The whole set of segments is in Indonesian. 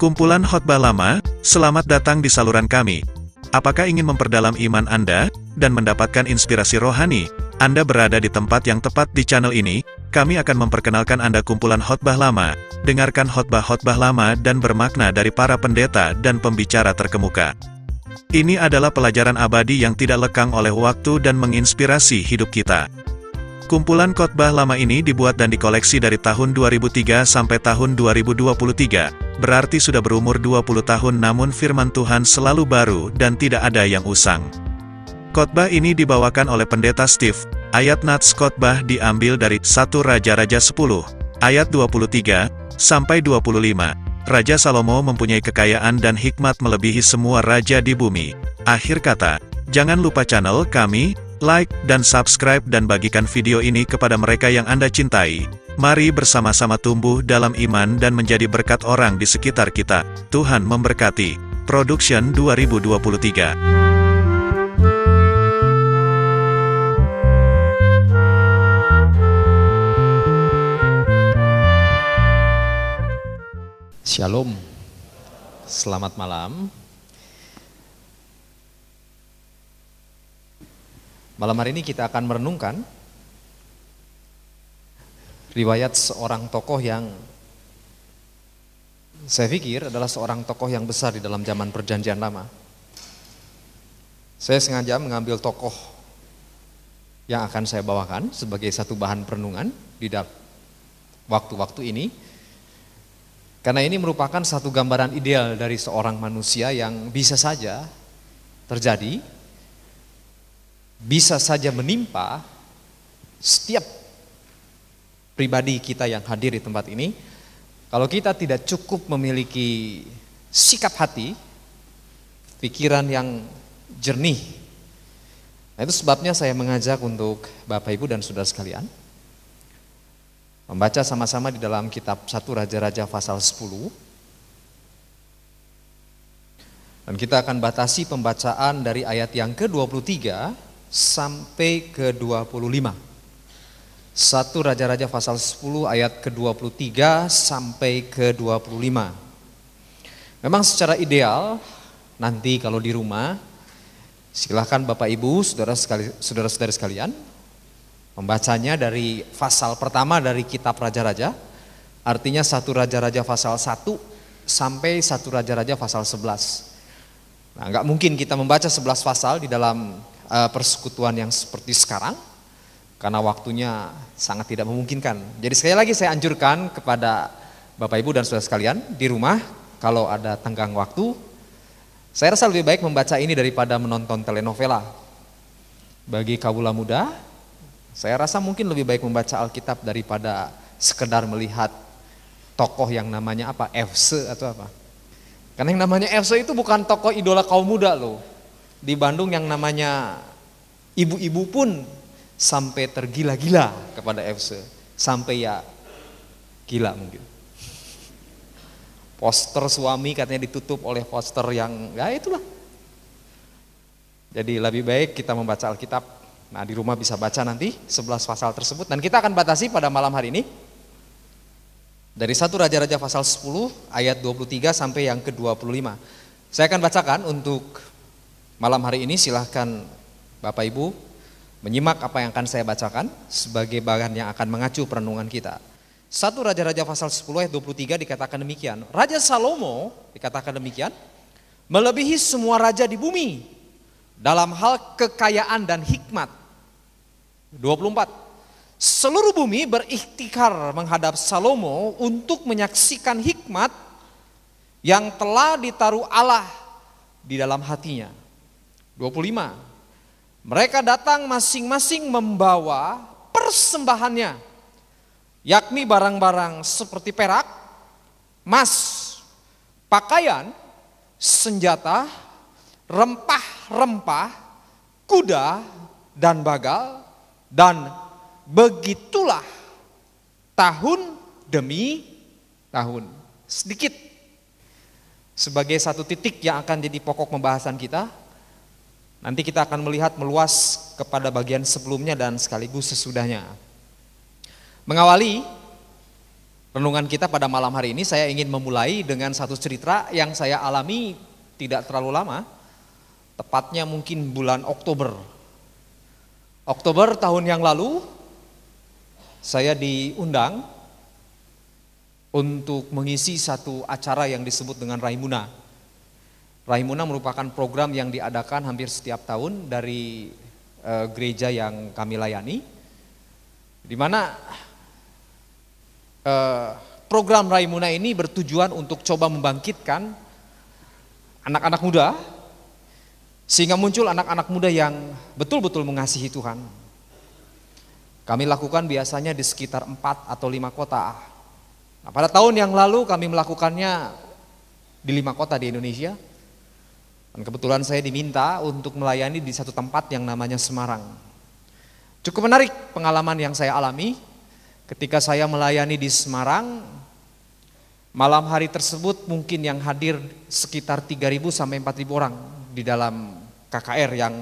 Kumpulan khotbah lama, selamat datang di saluran kami. Apakah ingin memperdalam iman Anda, dan mendapatkan inspirasi rohani? Anda berada di tempat yang tepat di channel ini. Kami akan memperkenalkan Anda kumpulan khotbah lama. Dengarkan khotbah-khotbah lama dan bermakna dari para pendeta dan pembicara terkemuka. Ini adalah pelajaran abadi yang tidak lekang oleh waktu dan menginspirasi hidup kita. Kumpulan khotbah lama ini dibuat dan dikoleksi dari tahun 2003 sampai tahun 2023, berarti sudah berumur 20 tahun namun firman Tuhan selalu baru dan tidak ada yang usang. Khotbah ini dibawakan oleh Pendeta Steve. Ayat nats khotbah diambil dari 1 Raja-Raja 10, ayat 23, sampai 25. Raja Salomo mempunyai kekayaan dan hikmat melebihi semua raja di bumi. Akhir kata, jangan lupa channel kami, like dan subscribe dan bagikan video ini kepada mereka yang Anda cintai. Mari bersama-sama tumbuh dalam iman dan menjadi berkat orang di sekitar kita. Tuhan memberkati. Production 2023. Shalom, selamat malam. Malam hari ini kita akan merenungkan riwayat seorang tokoh yang saya pikir adalah seorang tokoh yang besar di dalam zaman Perjanjian Lama. Saya sengaja mengambil tokoh yang akan saya bawakan sebagai satu bahan perenungan di waktu-waktu ini. Karena ini merupakan satu gambaran ideal dari seorang manusia yang bisa saja terjadi, bisa saja menimpa setiap pribadi kita yang hadir di tempat ini. Kalau kita tidak cukup memiliki sikap hati, pikiran yang jernih. Nah, itu sebabnya saya mengajak untuk Bapak Ibu dan Saudara sekalian membaca sama-sama di dalam kitab 1 Raja-Raja pasal 10. Dan kita akan batasi pembacaan dari ayat yang ke-23 sampai ke-25. 1 Raja-Raja pasal 10 ayat ke-23 sampai ke-25. Memang secara ideal nanti kalau di rumah silakan Bapak Ibu, saudara-saudari sekalian membacanya dari pasal pertama dari kitab Raja-Raja, artinya 1 Raja-Raja pasal 1 sampai 1 Raja-Raja pasal 11. Nah, nggak mungkin kita membaca 11 pasal di dalam persekutuan yang seperti sekarang, karena waktunya sangat tidak memungkinkan. Jadi sekali lagi saya anjurkan kepada Bapak Ibu dan Saudara sekalian di rumah, kalau ada tenggang waktu, saya rasa lebih baik membaca ini daripada menonton telenovela. Bagi kaula muda, saya rasa mungkin lebih baik membaca Alkitab daripada sekedar melihat tokoh yang namanya apa, FC atau apa. Karena yang namanya FC itu bukan tokoh idola kaum muda loh. Di Bandung yang namanya ibu-ibu pun sampai tergila-gila kepada FC. Sampai ya gila mungkin. Poster suami katanya ditutup oleh poster yang ya itulah. Jadi lebih baik kita membaca Alkitab. Nah, di rumah bisa baca nanti 11 pasal tersebut, dan kita akan batasi pada malam hari ini dari 1 Raja-Raja pasal 10 ayat 23 sampai yang ke-25. Saya akan bacakan untuk malam hari ini. Silahkan Bapak Ibu menyimak apa yang akan saya bacakan sebagai bahan yang akan mengacu perenungan kita. 1 Raja-Raja pasal 10 ayat 23 dikatakan demikian. Raja Salomo dikatakan demikian, melebihi semua raja di bumi dalam hal kekayaan dan hikmat. 24. Seluruh bumi berikhtikar menghadap Salomo untuk menyaksikan hikmat yang telah ditaruh Allah di dalam hatinya. 25. Mereka datang masing-masing membawa persembahannya, yakni barang-barang seperti perak, emas, pakaian, senjata, rempah-rempah, kuda dan bagal, dan begitulah tahun demi tahun. Sedikit sebagai satu titik yang akan jadi pokok pembahasan kita. Nanti kita akan melihat meluas kepada bagian sebelumnya dan sekaligus sesudahnya. Mengawali Renungan kita pada malam hari ini saya ingin memulai dengan satu cerita yang saya alami tidak terlalu lama, tepatnya mungkin bulan Oktober. Oktober tahun yang lalu saya diundang untuk mengisi satu acara yang disebut dengan Raimuna. Raimuna merupakan program yang diadakan hampir setiap tahun dari gereja yang kami layani, di mana program Raimuna ini bertujuan untuk coba membangkitkan anak-anak muda, sehingga muncul anak-anak muda yang betul-betul mengasihi Tuhan. Kami lakukan biasanya di sekitar 4 atau 5 kota. Nah, pada tahun yang lalu kami melakukannya di 5 kota di Indonesia. Dan kebetulan saya diminta untuk melayani di satu tempat yang namanya Semarang. Cukup menarik pengalaman yang saya alami ketika saya melayani di Semarang. Malam hari tersebut mungkin yang hadir sekitar 3.000 sampai 4.000 orang di dalam KKR yang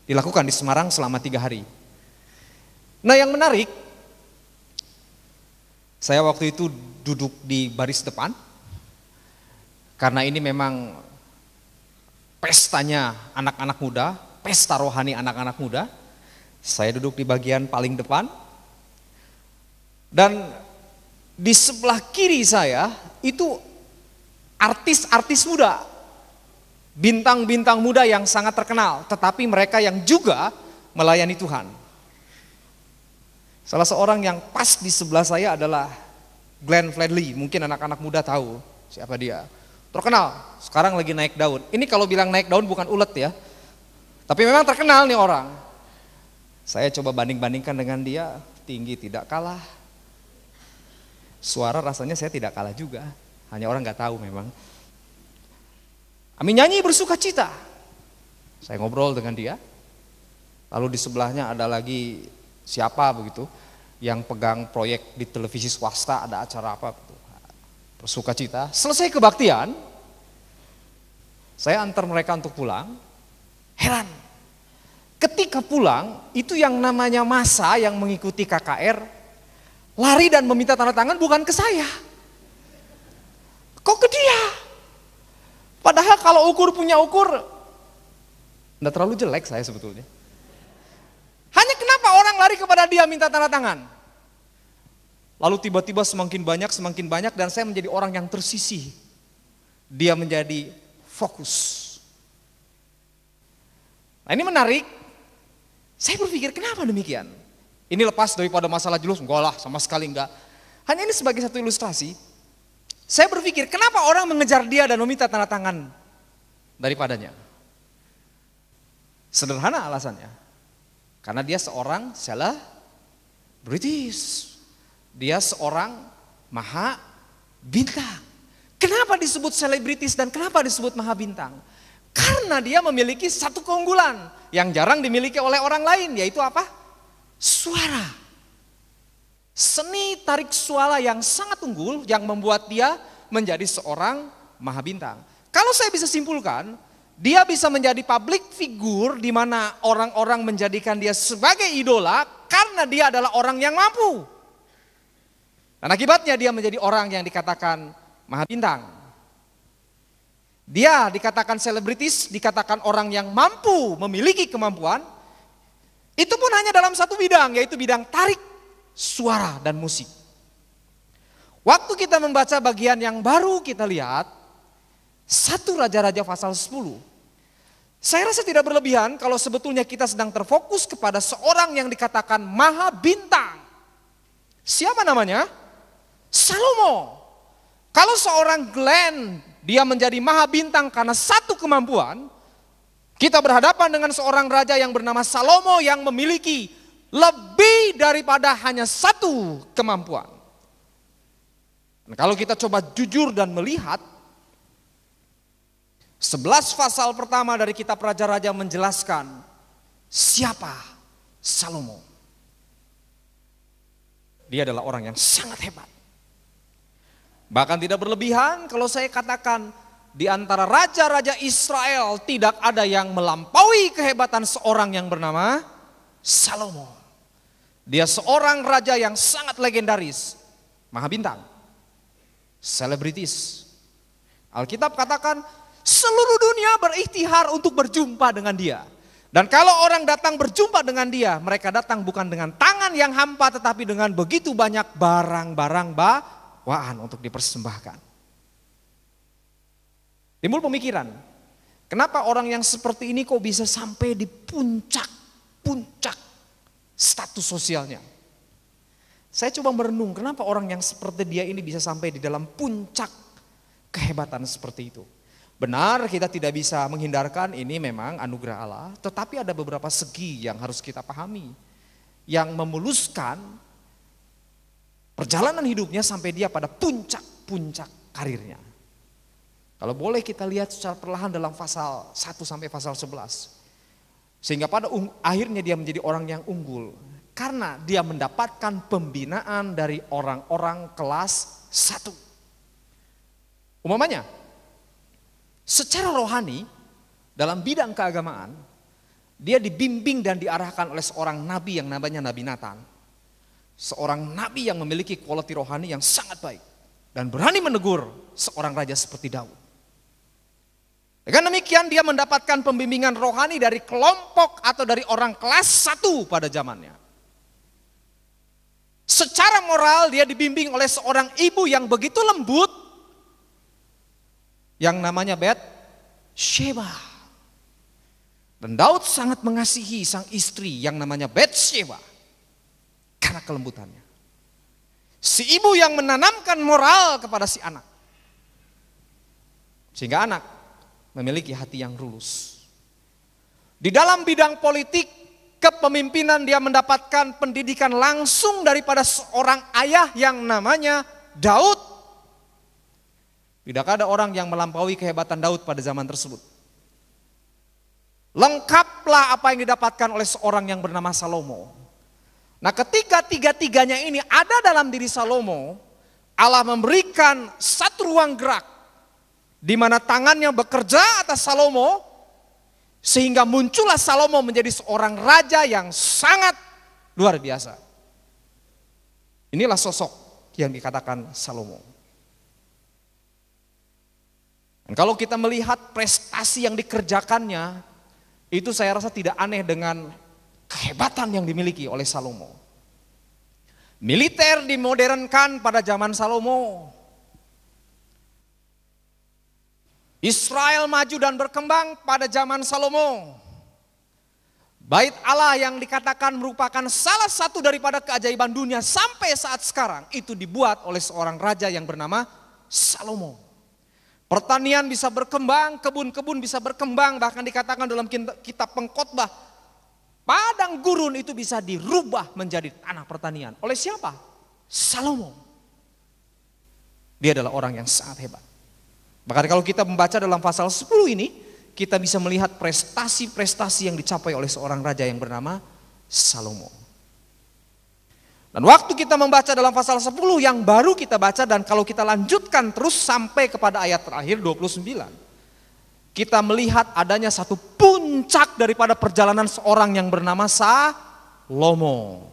dilakukan di Semarang selama 3 hari. Nah, yang menarik, saya waktu itu duduk di baris depan, karena ini memang pestanya anak-anak muda, pesta rohani anak-anak muda. Saya duduk di bagian paling depan, dan di sebelah kiri saya itu artis-artis muda, bintang-bintang muda yang sangat terkenal, tetapi mereka yang juga melayani Tuhan. Salah seorang yang pas di sebelah saya adalah Glenn Fredly, mungkin anak-anak muda tahu siapa dia. Terkenal, sekarang lagi naik daun. Ini kalau bilang naik daun bukan ulet ya, tapi memang terkenal nih orang. Saya coba banding-bandingkan dengan dia, tinggi tidak kalah, suara rasanya saya tidak kalah juga, hanya orang gak tahu memang. Kami nyanyi bersuka cita. Saya ngobrol dengan dia. Lalu di sebelahnya ada lagi siapa begitu yang pegang proyek di televisi swasta, ada acara apa gitu. Bersuka cita. Selesai kebaktian, saya antar mereka untuk pulang. Heran, ketika pulang itu yang namanya massa yang mengikuti KKR lari dan meminta tanda tangan bukan ke saya, kok ke dia. Padahal kalau ukur punya ukur, enggak terlalu jelek saya sebetulnya. Hanya kenapa orang lari kepada dia minta tanda tangan? Lalu tiba-tiba semakin banyak dan saya menjadi orang yang tersisih. Dia menjadi fokus. Nah, ini menarik. Saya berpikir kenapa demikian? Ini lepas daripada masalah julus, enggak lah, sama sekali enggak. Hanya ini sebagai satu ilustrasi. Saya berpikir kenapa orang mengejar dia dan meminta tanda tangan daripadanya? Sederhana alasannya. Karena dia seorang selebritis. Dia seorang maha bintang. Kenapa disebut selebritis dan kenapa disebut maha bintang? Karena dia memiliki satu keunggulan yang jarang dimiliki oleh orang lain, yaitu apa? Suara. Seni tarik suara yang sangat unggul yang membuat dia menjadi seorang maha bintang. Kalau saya bisa simpulkan, dia bisa menjadi public figure di mana orang-orang menjadikan dia sebagai idola karena dia adalah orang yang mampu. Dan akibatnya dia menjadi orang yang dikatakan maha bintang. Dia dikatakan selebritis, dikatakan orang yang mampu, memiliki kemampuan. Itu pun hanya dalam satu bidang, yaitu bidang tarik suara dan musik. Waktu kita membaca bagian yang baru kita lihat, 1 Raja-Raja pasal 10. Saya rasa tidak berlebihan kalau sebetulnya kita sedang terfokus kepada seorang yang dikatakan maha bintang. Siapa namanya? Salomo. Kalau seorang Glenn, dia menjadi maha bintang karena satu kemampuan, kita berhadapan dengan seorang raja yang bernama Salomo yang memiliki lebih daripada hanya satu kemampuan. Dan kalau kita coba jujur dan melihat, 11 pasal pertama dari kitab Raja-Raja menjelaskan siapa Salomo. Dia adalah orang yang sangat hebat. Bahkan tidak berlebihan kalau saya katakan di antara raja-raja Israel tidak ada yang melampaui kehebatan seorang yang bernama Salomo. Dia seorang raja yang sangat legendaris. Mahabintang, selebritis. Alkitab katakan seluruh dunia berikhtiar untuk berjumpa dengan dia. Dan kalau orang datang berjumpa dengan dia, mereka datang bukan dengan tangan yang hampa, tetapi dengan begitu banyak barang-barang bawaan untuk dipersembahkan. Timbul pemikiran, kenapa orang yang seperti ini kok bisa sampai di puncak status sosialnya? Saya coba merenung, kenapa orang yang seperti dia ini bisa sampai di dalam puncak kehebatan seperti itu. Benar, kita tidak bisa menghindarkan ini memang anugerah Allah, tetapi ada beberapa segi yang harus kita pahami, yang memuluskan perjalanan hidupnya sampai dia pada puncak karirnya. Kalau boleh kita lihat secara perlahan dalam pasal 1 sampai pasal 11. Sehingga pada akhirnya dia menjadi orang yang unggul. Karena dia mendapatkan pembinaan dari orang-orang kelas 1. Umpamanya, secara rohani dalam bidang keagamaan, dia dibimbing dan diarahkan oleh seorang nabi yang namanya Nabi Nathan. Seorang nabi yang memiliki kualiti rohani yang sangat baik. Dan berani menegur seorang raja seperti Daud. Dengan demikian dia mendapatkan pembimbingan rohani dari kelompok atau dari orang kelas 1 pada zamannya. Secara moral dia dibimbing oleh seorang ibu yang begitu lembut, yang namanya Bathsheba. Dan Daud sangat mengasihi sang istri yang namanya Bathsheba karena kelembutannya. Si ibu yang menanamkan moral kepada si anak. Sehingga anak memiliki hati yang lurus. Di dalam bidang politik, kepemimpinan dia mendapatkan pendidikan langsung daripada seorang ayah yang namanya Daud. Tidak ada orang yang melampaui kehebatan Daud pada zaman tersebut. Lengkaplah apa yang didapatkan oleh seorang yang bernama Salomo. Nah, ketika tiga-tiganya ini ada dalam diri Salomo, Allah memberikan satu ruang gerak di mana tangannya bekerja atas Salomo, sehingga muncullah Salomo menjadi seorang raja yang sangat luar biasa. Inilah sosok yang dikatakan Salomo. Dan kalau kita melihat prestasi yang dikerjakannya, itu saya rasa tidak aneh dengan kehebatan yang dimiliki oleh Salomo. Militer dimodernkan pada zaman Salomo. Israel maju dan berkembang pada zaman Salomo. Bait Allah yang dikatakan merupakan salah satu daripada keajaiban dunia sampai saat sekarang, itu dibuat oleh seorang raja yang bernama Salomo. Pertanian bisa berkembang, kebun-kebun bisa berkembang, bahkan dikatakan dalam kitab Pengkhotbah, padang gurun itu bisa dirubah menjadi tanah pertanian. Oleh siapa? Salomo. Dia adalah orang yang sangat hebat. Bahkan kalau kita membaca dalam pasal 10 ini, kita bisa melihat prestasi-prestasi yang dicapai oleh seorang raja yang bernama Salomo. Dan waktu kita membaca dalam pasal 10 yang baru kita baca, dan kalau kita lanjutkan terus sampai kepada ayat terakhir 29, kita melihat adanya satu puncak daripada perjalanan seorang yang bernama Salomo.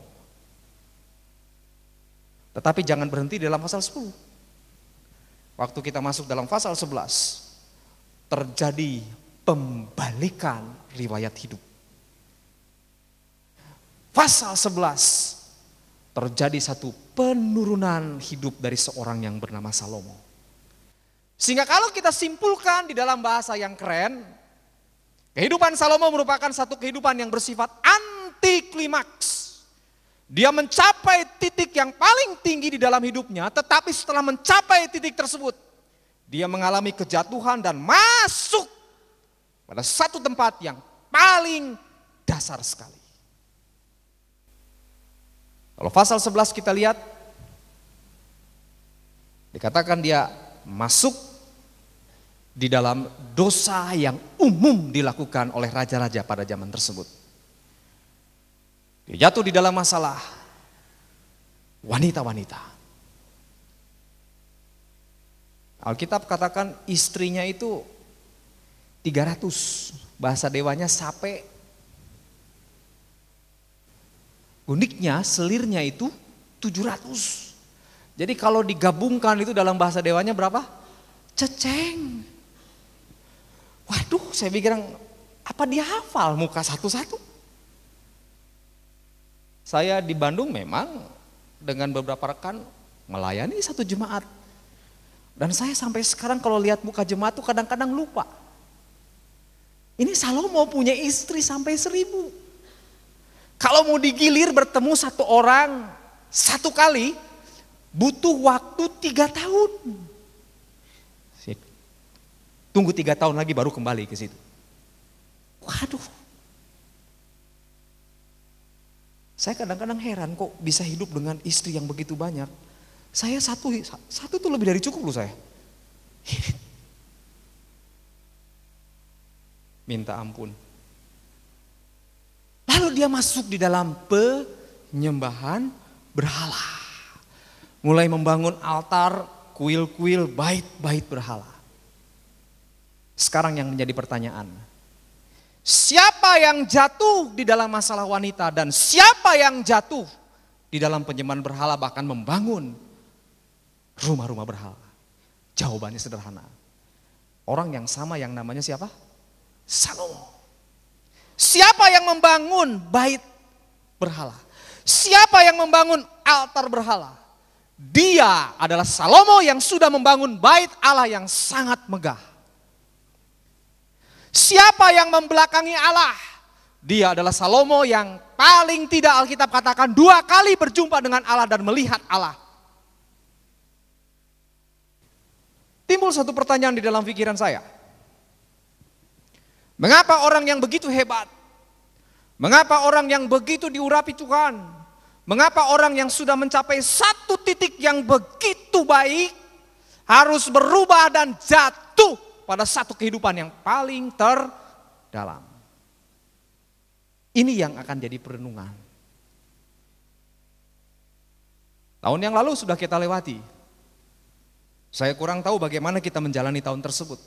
Tetapi jangan berhenti dalam pasal 10. Waktu kita masuk dalam pasal 11, terjadi pembalikan riwayat hidup. Pasal 11, terjadi satu penurunan hidup dari seorang yang bernama Salomo. Sehingga kalau kita simpulkan di dalam bahasa yang keren, kehidupan Salomo merupakan satu kehidupan yang bersifat anti klimaks. Dia mencapai titik yang paling tinggi di dalam hidupnya, tetapi setelah mencapai titik tersebut, dia mengalami kejatuhan dan masuk pada satu tempat yang paling dasar sekali. Kalau pasal 11 kita lihat, dikatakan dia masuk di dalam dosa yang umum dilakukan oleh raja-raja pada zaman tersebut. Dia jatuh di dalam masalah wanita-wanita. Alkitab katakan istrinya itu 300, bahasa dewanya sape. Uniknya selirnya itu 700. Jadi kalau digabungkan itu dalam bahasa Dewanya berapa? Ceceng. Waduh, saya pikir apa dia hafal muka satu-satu? Saya di Bandung memang dengan beberapa rekan melayani satu jemaat. Dan saya sampai sekarang kalau lihat muka jemaat tuh kadang-kadang lupa. Ini Salomo punya istri sampai 1000. Kalau mau digilir bertemu satu orang satu kali, butuh waktu 3 tahun. Tunggu 3 tahun lagi baru kembali ke situ. Waduh. Saya kadang-kadang heran kok bisa hidup dengan istri yang begitu banyak. Saya satu tuh lebih dari cukup loh saya. Minta ampun. Lalu dia masuk di dalam penyembahan berhala. Mulai membangun altar, kuil-kuil, bait-bait berhala. Sekarang yang menjadi pertanyaan. Siapa yang jatuh di dalam masalah wanita dan siapa yang jatuh di dalam penyembahan berhala bahkan membangun rumah-rumah berhala? Jawabannya sederhana. Orang yang sama yang namanya siapa? Salomo. Siapa yang membangun bait berhala? Siapa yang membangun altar berhala? Dia adalah Salomo yang sudah membangun bait Allah yang sangat megah. Siapa yang membelakangi Allah? Dia adalah Salomo yang paling tidak Alkitab katakan 2 kali berjumpa dengan Allah dan melihat Allah. Timbul satu pertanyaan di dalam pikiran saya. Mengapa orang yang begitu hebat? Mengapa orang yang begitu diurapi Tuhan? Mengapa orang yang sudah mencapai satu titik yang begitu baik harus berubah dan jatuh pada satu kehidupan yang paling terdalam? Ini yang akan jadi perenungan. Tahun yang lalu sudah kita lewati. Saya kurang tahu bagaimana kita menjalani tahun tersebut.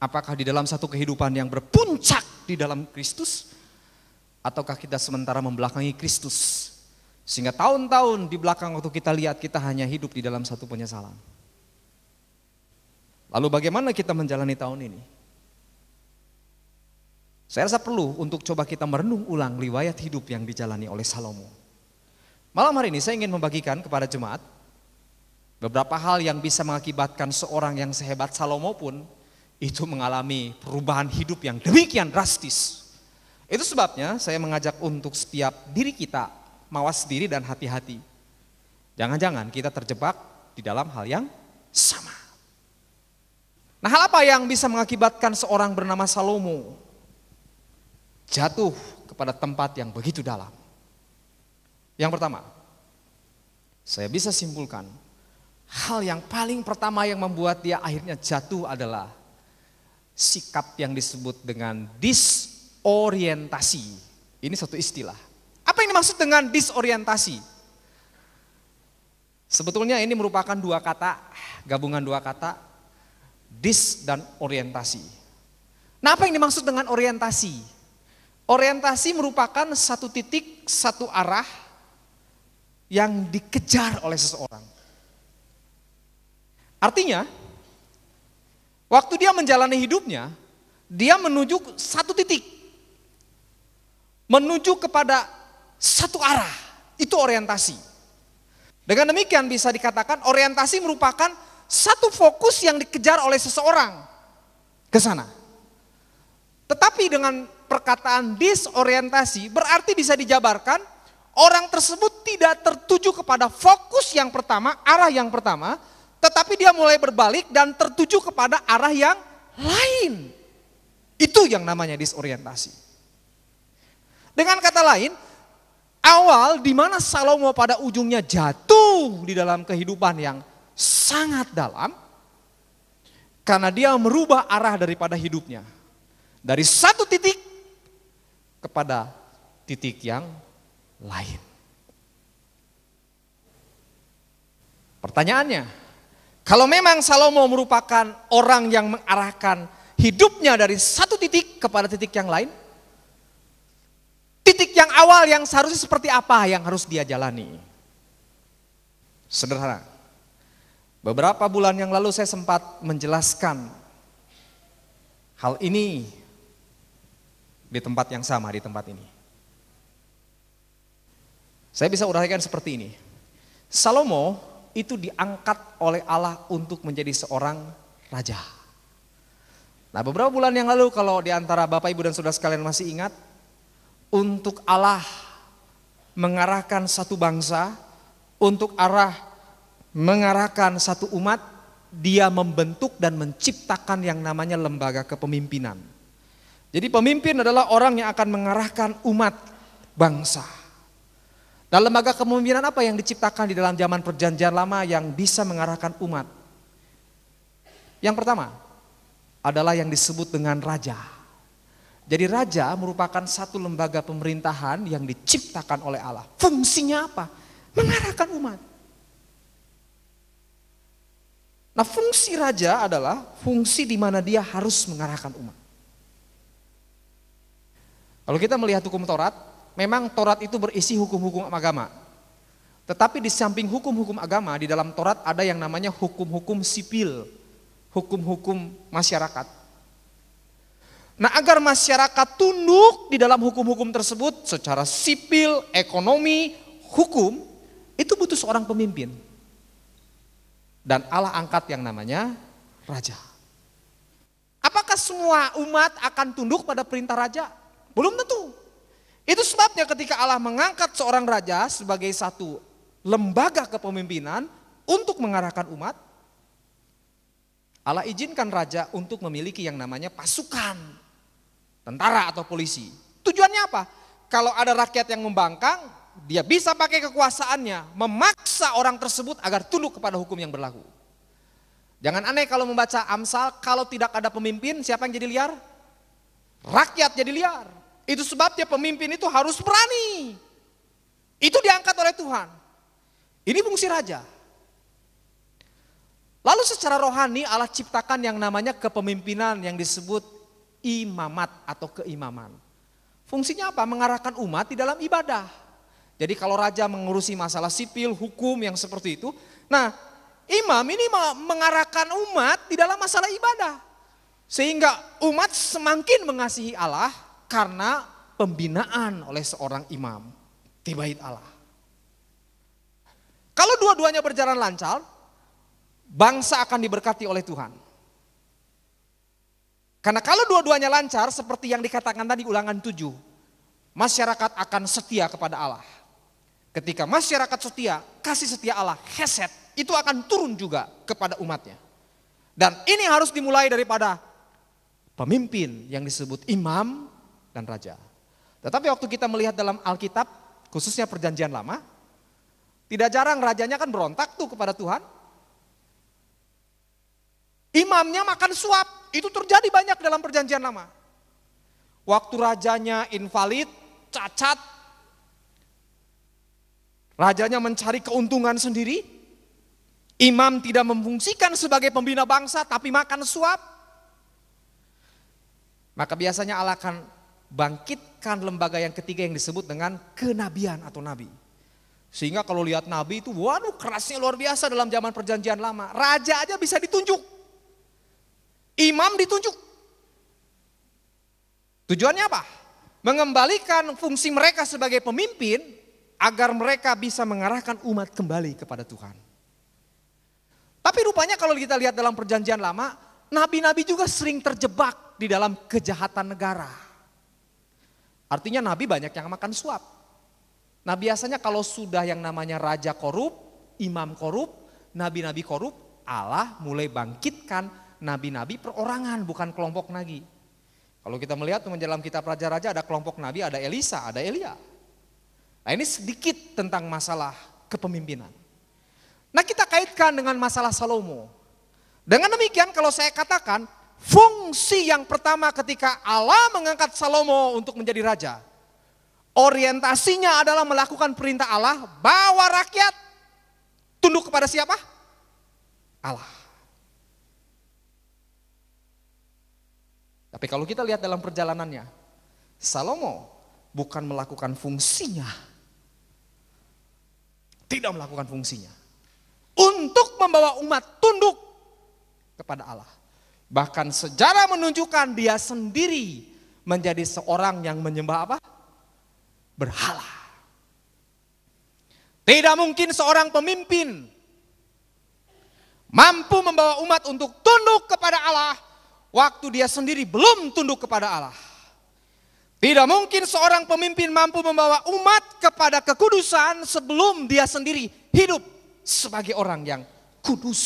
Apakah di dalam satu kehidupan yang berpuncak di dalam Kristus, ataukah kita sementara membelakangi Kristus? Sehingga tahun-tahun di belakang waktu kita lihat kita hanya hidup di dalam satu penyesalan. Lalu bagaimana kita menjalani tahun ini? Saya rasa perlu untuk coba kita merenung ulang riwayat hidup yang dijalani oleh Salomo. Malam hari ini saya ingin membagikan kepada jemaat beberapa hal yang bisa mengakibatkan seorang yang sehebat Salomo pun itu mengalami perubahan hidup yang demikian drastis. Itu sebabnya saya mengajak untuk setiap diri kita mawas diri dan hati-hati. Jangan-jangan kita terjebak di dalam hal yang sama. Nah, hal apa yang bisa mengakibatkan seorang bernama Salomo jatuh kepada tempat yang begitu dalam? Yang pertama, saya bisa simpulkan hal yang paling pertama yang membuat dia akhirnya jatuh adalah sikap yang disebut dengan disorientasi. Ini satu istilah. Apa yang dimaksud dengan disorientasi? Sebetulnya ini merupakan 2 kata, gabungan 2 kata, dis dan orientasi. Nah, apa yang dimaksud dengan orientasi? Orientasi merupakan satu titik, satu arah yang dikejar oleh seseorang. Artinya, waktu dia menjalani hidupnya, dia menuju satu titik. Menuju kepada satu arah, itu orientasi. Dengan demikian bisa dikatakan orientasi merupakan satu fokus yang dikejar oleh seseorang ke sana. Tetapi dengan perkataan disorientasi berarti bisa dijabarkan orang tersebut tidak tertuju kepada fokus yang pertama, arah yang pertama, tetapi dia mulai berbalik dan tertuju kepada arah yang lain. Itu yang namanya disorientasi. Dengan kata lain, awal di mana Salomo pada ujungnya jatuh di dalam kehidupan yang sangat dalam karena dia merubah arah daripada hidupnya dari satu titik kepada titik yang lain. Pertanyaannya, kalau memang Salomo merupakan orang yang mengarahkan hidupnya dari satu titik kepada titik yang lain, titik yang awal yang seharusnya seperti apa yang harus dia jalani? Sederhana. Beberapa bulan yang lalu saya sempat menjelaskan hal ini di tempat yang sama, di tempat ini. Saya bisa uraikan seperti ini. Salomo itu diangkat oleh Allah untuk menjadi seorang raja. Nah, beberapa bulan yang lalu kalau di antara Bapak Ibu dan Saudara sekalian masih ingat, untuk Allah mengarahkan satu bangsa, untuk mengarahkan satu umat, dia membentuk dan menciptakan yang namanya lembaga kepemimpinan. Jadi pemimpin adalah orang yang akan mengarahkan umat bangsa. Dan lembaga kepemimpinan apa yang diciptakan di dalam zaman perjanjian lama yang bisa mengarahkan umat? Yang pertama adalah yang disebut dengan raja. Jadi raja merupakan satu lembaga pemerintahan yang diciptakan oleh Allah. Fungsinya apa? Mengarahkan umat. Nah, fungsi raja adalah fungsi di mana dia harus mengarahkan umat. Kalau kita melihat hukum Taurat, memang Taurat itu berisi hukum-hukum agama. Tetapi di samping hukum-hukum agama, di dalam Taurat ada yang namanya hukum-hukum sipil, hukum-hukum masyarakat. Nah, agar masyarakat tunduk di dalam hukum-hukum tersebut secara sipil, ekonomi, hukum, itu butuh seorang pemimpin. Dan Allah angkat yang namanya raja. Apakah semua umat akan tunduk pada perintah raja? Belum tentu. Itu sebabnya ketika Allah mengangkat seorang raja sebagai satu lembaga kepemimpinan untuk mengarahkan umat, Allah izinkan raja untuk memiliki yang namanya pasukan, tentara atau polisi. Tujuannya apa? Kalau ada rakyat yang membangkang, dia bisa pakai kekuasaannya memaksa orang tersebut agar tunduk kepada hukum yang berlaku. Jangan aneh kalau membaca Amsal, kalau tidak ada pemimpin, siapa yang jadi liar? Rakyat jadi liar. Itu sebabnya pemimpin itu harus berani. Itu diangkat oleh Tuhan. Ini fungsi raja. Lalu secara rohani Allah ciptakan yang namanya kepemimpinan yang disebut imamat atau keimaman. Fungsinya apa? Mengarahkan umat di dalam ibadah. Jadi kalau raja mengurusi masalah sipil, hukum yang seperti itu. Nah, imam ini mengarahkan umat di dalam masalah ibadah. Sehingga umat semakin mengasihi Allah karena pembinaan oleh seorang imam di bait Allah. Kalau dua-duanya berjalan lancar, bangsa akan diberkati oleh Tuhan. Karena kalau dua-duanya lancar seperti yang dikatakan tadi Ulangan 7, masyarakat akan setia kepada Allah. Ketika masyarakat setia, kasih setia Allah, hesed, itu akan turun juga kepada umatnya. Dan ini harus dimulai daripada pemimpin yang disebut imam dan raja. Tetapi waktu kita melihat dalam Alkitab, khususnya perjanjian lama, tidak jarang rajanya kan berontak tuh kepada Tuhan. Imamnya makan suap, itu terjadi banyak dalam perjanjian lama. Waktu rajanya invalid, cacat, rajanya mencari keuntungan sendiri, imam tidak memfungsikan sebagai pembina bangsa tapi makan suap. Maka biasanya Allah akan bangkitkan lembaga yang ketiga yang disebut dengan kenabian atau nabi. Sehingga kalau lihat nabi itu, waduh kerasnya luar biasa dalam zaman perjanjian lama. Raja aja bisa ditunjuk, imam ditunjuk. Tujuannya apa? Mengembalikan fungsi mereka sebagai pemimpin agar mereka bisa mengarahkan umat kembali kepada Tuhan. Tapi rupanya kalau kita lihat dalam perjanjian lama, nabi-nabi juga sering terjebak di dalam kejahatan negara. Artinya nabi banyak yang makan suap. Nah biasanya kalau sudah yang namanya raja korup, imam korup, nabi-nabi korup, Allah mulai bangkitkan nabi-nabi perorangan bukan kelompok lagi. Kalau kita melihat dalam kitab Raja-Raja ada kelompok nabi, ada Elisa, ada Elia. Nah ini sedikit tentang masalah kepemimpinan. Nah kita kaitkan dengan masalah Salomo. Dengan demikian kalau saya katakan fungsi yang pertama ketika Allah mengangkat Salomo untuk menjadi raja. Orientasinya adalah melakukan perintah Allah, bawa rakyat tunduk kepada siapa? Allah. Tapi kalau kita lihat dalam perjalanannya, Salomo bukan melakukan fungsinya. Tidak melakukan fungsinya. untuk membawa umat tunduk kepada Allah. Bahkan sejarah menunjukkan dia sendiri menjadi seorang yang menyembah apa? Berhala. Tidak mungkin seorang pemimpin mampu membawa umat untuk tunduk kepada Allah waktu dia sendiri belum tunduk kepada Allah. Tidak mungkin seorang pemimpin mampu membawa umat kepada kekudusan sebelum dia sendiri hidup sebagai orang yang kudus.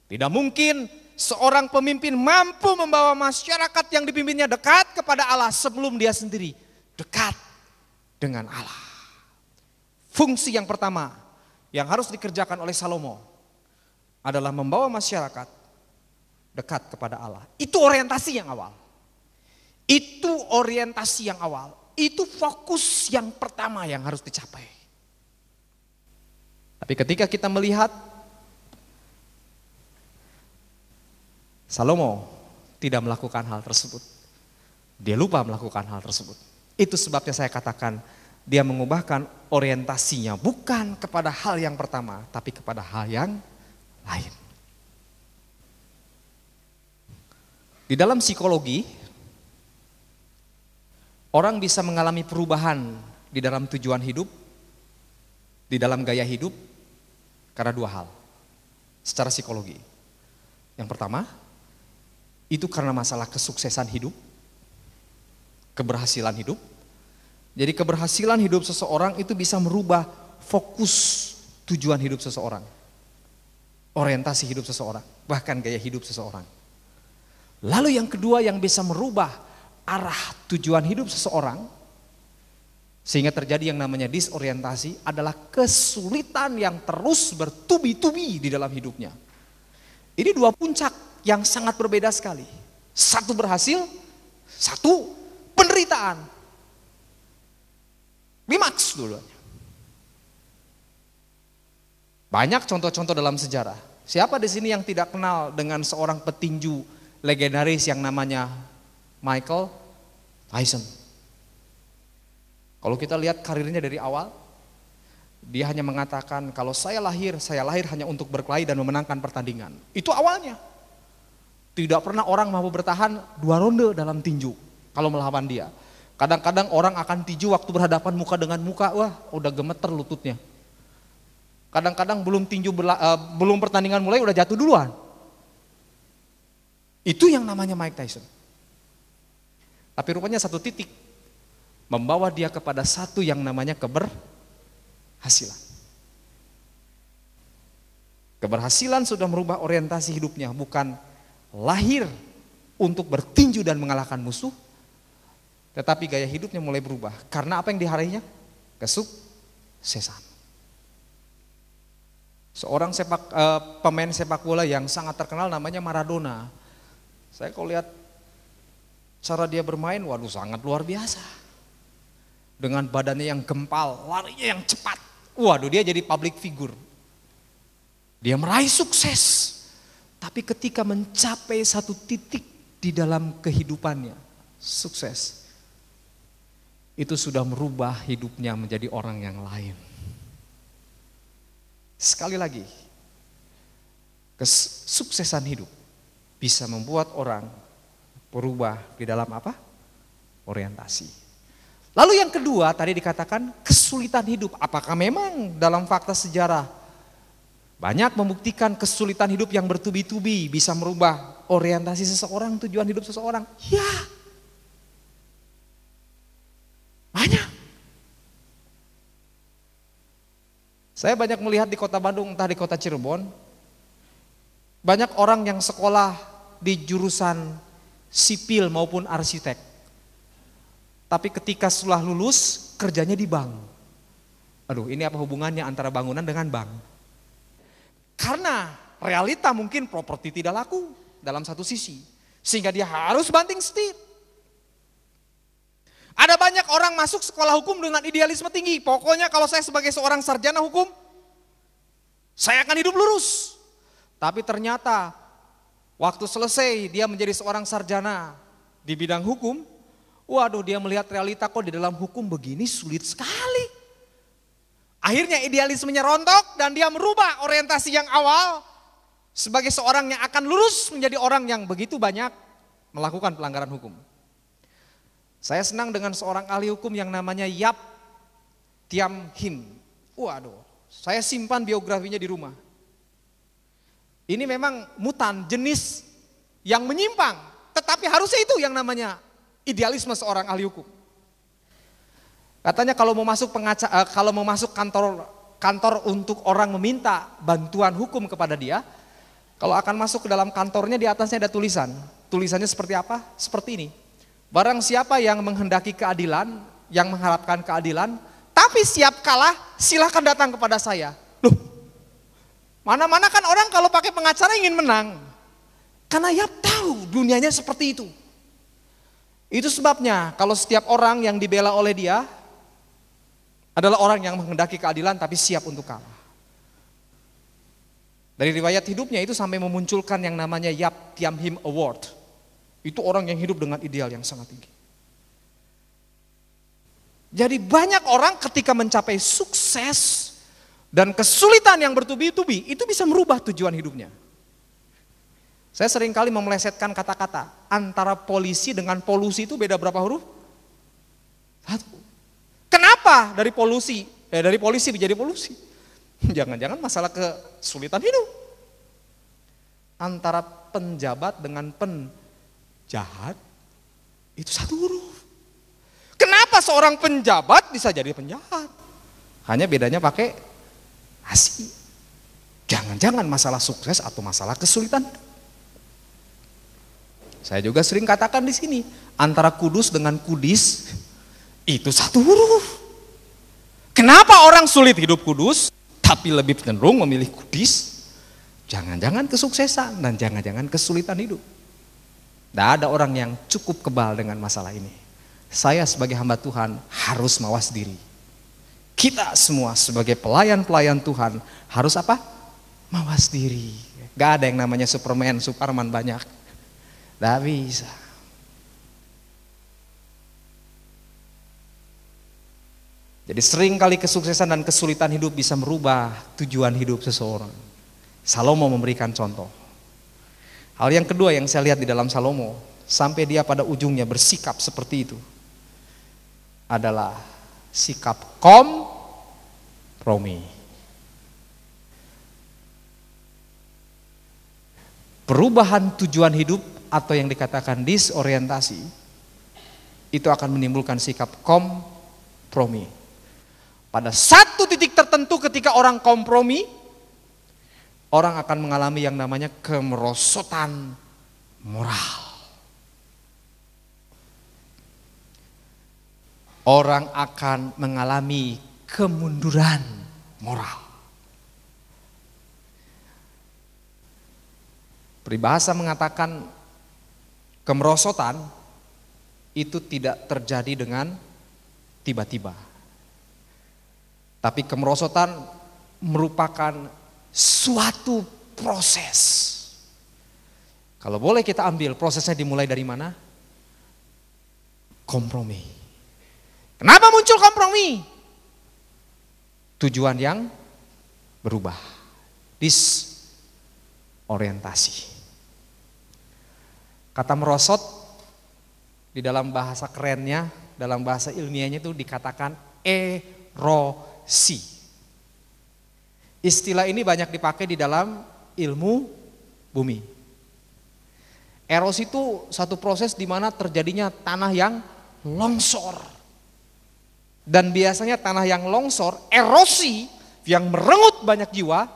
Tidak mungkin seorang pemimpin mampu membawa masyarakat yang dipimpinnya dekat kepada Allah sebelum dia sendiri dekat dengan Allah. Fungsi yang pertama yang harus dikerjakan oleh Salomo adalah membawa masyarakat dekat kepada Allah. Itu orientasi yang awal. Itu orientasi yang awal. Itu fokus yang pertama yang harus dicapai. Tapi ketika kita melihat Salomo tidak melakukan hal tersebut. Dia lupa melakukan hal tersebut. Itu sebabnya saya katakan dia mengubahkan orientasinya bukan kepada hal yang pertama, tapi kepada hal yang lain. Di dalam psikologi, orang bisa mengalami perubahan di dalam tujuan hidup, di dalam gaya hidup, karena dua hal secara psikologi. Yang pertama, itu karena masalah kesuksesan hidup, keberhasilan hidup. Jadi keberhasilan hidup seseorang itu bisa merubah fokus tujuan hidup seseorang, orientasi hidup seseorang, bahkan gaya hidup seseorang. Lalu yang kedua yang bisa merubah arah tujuan hidup seseorang sehingga terjadi yang namanya disorientasi adalah kesulitan yang terus bertubi-tubi di dalam hidupnya. Ini dua puncak yang sangat berbeda sekali. Satu berhasil, satu penderitaan. Klimaks dulu. Banyak contoh-contoh dalam sejarah. Siapa di sini yang tidak kenal dengan seorang petinju legendaris yang namanya Michael Tyson? Kalau kita lihat karirnya dari awal, dia hanya mengatakan kalau saya lahir hanya untuk berkelahi dan memenangkan pertandingan. Itu awalnya. Tidak pernah orang mampu bertahan 2 ronde dalam tinju kalau melawan dia. Kadang-kadang orang akan tinju waktu berhadapan muka dengan muka, wah udah gemeter lututnya. Kadang-kadang belum pertandingan mulai udah jatuh duluan. Itu yang namanya Mike Tyson. Tapi rupanya satu titik membawa dia kepada satu yang namanya keberhasilan. Keberhasilan sudah merubah orientasi hidupnya, bukan lahir untuk bertinju dan mengalahkan musuh, tetapi gaya hidupnya mulai berubah. Karena apa yang diharinya? Kesuksesan. Seorang pemain sepak bola yang sangat terkenal namanya Maradona. Saya kalau lihat cara dia bermain, waduh sangat luar biasa. Dengan badannya yang gempal, larinya yang cepat. Waduh dia jadi public figure. Dia meraih sukses. Tapi ketika mencapai satu titik di dalam kehidupannya, sukses, itu sudah merubah hidupnya menjadi orang yang lain. Sekali lagi, kesuksesan hidup bisa membuat orang berubah di dalam apa? Orientasi. Lalu yang kedua tadi dikatakan kesulitan hidup. Apakah memang dalam fakta sejarah banyak membuktikan kesulitan hidup yang bertubi-tubi bisa merubah orientasi seseorang, tujuan hidup seseorang? Ya. Banyak. Saya banyak melihat di kota Bandung, entah di kota Cirebon, banyak orang yang sekolah di jurusan sipil maupun arsitek. Tapi ketika setelah lulus, kerjanya di bank. Aduh, ini apa hubungannya antara bangunan dengan bank? Karena realita mungkin properti tidak laku dalam satu sisi. Sehingga dia harus banting setir. Ada banyak orang masuk sekolah hukum dengan idealisme tinggi. Pokoknya kalau saya sebagai seorang sarjana hukum, saya akan hidup lurus. Tapi ternyata waktu selesai dia menjadi seorang sarjana di bidang hukum, waduh dia melihat realita kok di dalam hukum begini sulit sekali. Akhirnya idealismenya rontok dan dia merubah orientasi yang awal sebagai seorang yang akan lurus menjadi orang yang begitu banyak melakukan pelanggaran hukum. Saya senang dengan seorang ahli hukum yang namanya Yap Tiam Him. Waduh, saya simpan biografinya di rumah. Ini memang mutan, jenis yang menyimpang, tetapi harusnya itu yang namanya idealisme seorang ahli hukum. Katanya kalau mau masuk kantor untuk orang meminta bantuan hukum kepada dia, kalau akan masuk ke dalam kantornya di atasnya ada tulisan. Tulisannya seperti apa? Seperti ini. Barang siapa yang menghendaki keadilan, yang mengharapkan keadilan, tapi siap kalah, silahkan datang kepada saya. Loh, mana-mana kan orang kalau pakai pengacara ingin menang. Karena Yap tahu dunianya seperti itu. Itu sebabnya kalau setiap orang yang dibela oleh dia adalah orang yang menghendaki keadilan tapi siap untuk kalah. Dari riwayat hidupnya itu sampai memunculkan yang namanya Yap Tiam Him Award. Itu orang yang hidup dengan ideal yang sangat tinggi. Jadi banyak orang ketika mencapai sukses dan kesulitan yang bertubi-tubi itu bisa merubah tujuan hidupnya. Saya seringkali memelesetkan kata-kata. Antara polisi dengan polusi itu beda berapa huruf? 1. Kenapa dari polisi menjadi polusi? Jangan-jangan masalah kesulitan hidup. Antara penjabat dengan penjahat itu 1 huruf. Kenapa seorang penjabat bisa jadi penjahat? Hanya bedanya pakai asi. Jangan-jangan masalah sukses atau masalah kesulitan. Saya juga sering katakan di sini, antara kudus dengan kudis itu 1 huruf. Kenapa orang sulit hidup kudus tapi lebih cenderung memilih kudis? Jangan-jangan kesuksesan dan jangan-jangan kesulitan hidup. Tidak ada orang yang cukup kebal dengan masalah ini. Saya sebagai hamba Tuhan harus mawas diri. Kita semua sebagai pelayan-pelayan Tuhan harus apa? Mawas diri. Gak ada yang namanya Superman banyak. Gak bisa. Jadi sering kali kesuksesan dan kesulitan hidup bisa merubah tujuan hidup seseorang. Salomo memberikan contoh. Hal yang kedua yang saya lihat di dalam Salomo, sampai dia pada ujungnya bersikap seperti itu, adalah sikap kompromi. Perubahan tujuan hidup atau yang dikatakan disorientasi, itu akan menimbulkan sikap kompromi. Pada satu titik tertentu ketika orang kompromi, orang akan mengalami yang namanya kemerosotan moral. Orang akan mengalami kemunduran moral. Peribahasa mengatakan kemerosotan itu tidak terjadi dengan tiba-tiba. Tapi kemerosotan merupakan suatu proses. Kalau boleh kita ambil prosesnya dimulai dari mana? Kompromi. Kenapa muncul kompromi? Tujuan yang berubah. Disorientasi. Kata merosot di dalam bahasa kerennya, dalam bahasa ilmiahnya itu dikatakan erosi. Istilah ini banyak dipakai di dalam ilmu bumi. Erosi itu satu proses di mana terjadinya tanah yang longsor. Dan biasanya tanah yang longsor, erosi yang merenggut banyak jiwa,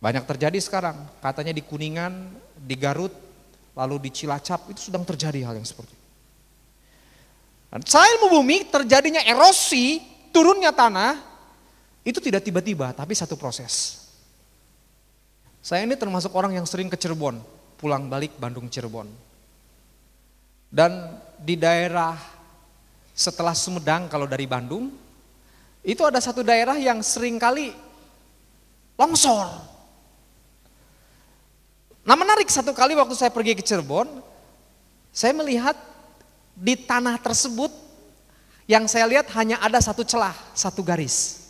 banyak terjadi sekarang. Katanya di Kuningan, di Garut, lalu di Cilacap, itu sedang terjadi hal yang seperti itu. Dan secara ilmu bumi terjadinya erosi, turunnya tanah, itu tidak tiba-tiba, tapi satu proses. Saya ini termasuk orang yang sering ke Cirebon, pulang balik Bandung Cirebon. Dan di daerah setelah Sumedang kalau dari Bandung, itu ada satu daerah yang sering kali longsor. Nah menarik, satu kali waktu saya pergi ke Cirebon, saya melihat di tanah tersebut Yang saya lihat hanya ada satu celah, satu garis.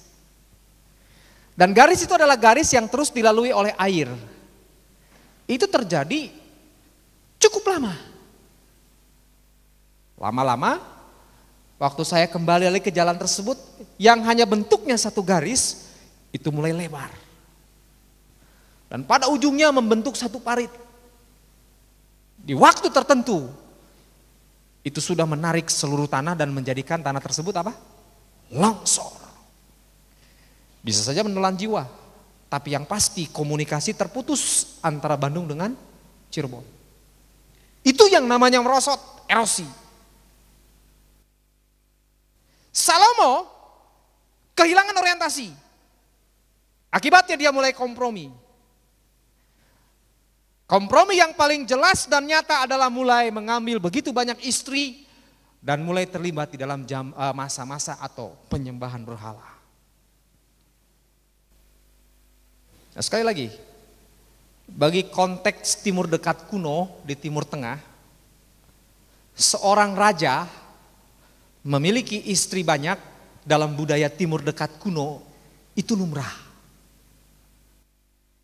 Dan garis itu adalah garis yang terus dilalui oleh air. Itu terjadi cukup lama. Lama-lama, waktu saya kembali lagi ke jalan tersebut, yang hanya bentuknya satu garis, itu mulai lebar. Dan pada ujungnya membentuk satu parit. Di waktu tertentu, itu sudah menarik seluruh tanah dan menjadikan tanah tersebut apa? Longsor. Bisa saja menelan jiwa, tapi yang pasti komunikasi terputus antara Bandung dengan Cirebon. Itu yang namanya merosot, erosi. Salomo kehilangan orientasi. Akibatnya dia mulai kompromi. Kompromi yang paling jelas dan nyata adalah mulai mengambil begitu banyak istri dan mulai terlibat di dalam masa-masa atau penyembahan berhala. Nah, sekali lagi, bagi konteks Timur Dekat kuno di Timur Tengah, seorang raja memiliki istri banyak dalam budaya Timur Dekat kuno itu lumrah.